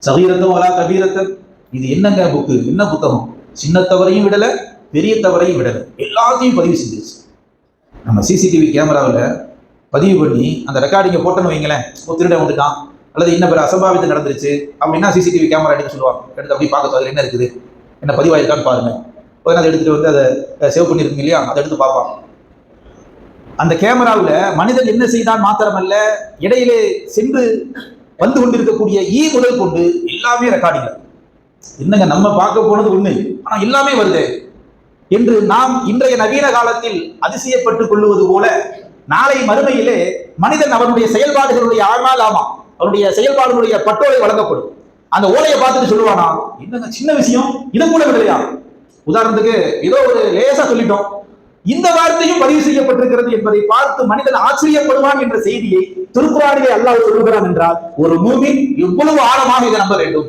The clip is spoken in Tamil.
சகீரத்தம் வலா கபீரத்தன். இது என்னங்க புக்கு, என்ன புத்தகம்? சின்ன தவறையும் விடல, பெரிய தவறையும் விடல, எல்லாத்தையும் பதிவு செஞ்சிருச்சு. நம்ம சிசிடிவி கேமராவில் பதிவு பண்ணி அந்த ரெக்கார்டிங்கை போட்டோன்னு வைங்களேன், திருட வந்துட்டான் அல்லது இன்ன பிற அசம்பாவிதம் நடந்துருச்சு அப்படின்னா சிசிடிவி கேமரா எடுத்து சொல்லுவாங்க. எடுத்து அப்படி பார்க்க அதில் என்ன இருக்குது, என்ன பதிவாயிருக்கான்னு பாருங்க. அதை எடுத்துட்டு வந்து அதை சேவ் பண்ணிருக்கீங்க இல்லையா, அதை எடுத்து பார்ப்பான். அந்த கேமராவில் மனிதன் என்ன செய்தான் மாத்திரமல்ல, இடையிலே சென்று வந்து கொண்டிருக்கக்கூடிய முதல் கொண்டு எல்லாமே ரெக்கார்டிங். என்னங்க நம்ம பார்க்க போனது உண்மை, ஆனா எல்லாமே வருது என்று நாம் இன்றைய நவீன காலத்தில் அதிசயப்பட்டுக் கொள்ளுவது போல, நாளை மறுமையிலே மனிதன் அவனுடைய செயல்பாடுகளுடைய ஆமா அவருடைய செயல்பாடுகளுடைய பட்டோலை வழங்கப்படும். அந்த ஓலையை பார்த்துட்டு சொல்லுவானா, என்னங்க சின்ன விஷயம், இதை கூட விடலையா? உதாரணத்துக்கு ஏதோ ஒரு லேசா சொல்லிட்டோம், இந்த வார்த்தையும் பதிவு செய்யப்பட்டிருக்கிறது என்பதை பார்த்து மனிதன் ஆச்சரியப்படுவான் என்ற செய்தியை திருக்குறானிலே அல்லாஹ் சொல்லுகிறான் என்றால், ஒரு மூமின் எவ்வளவு ஆழமாக இதை நம்ப வேண்டும்.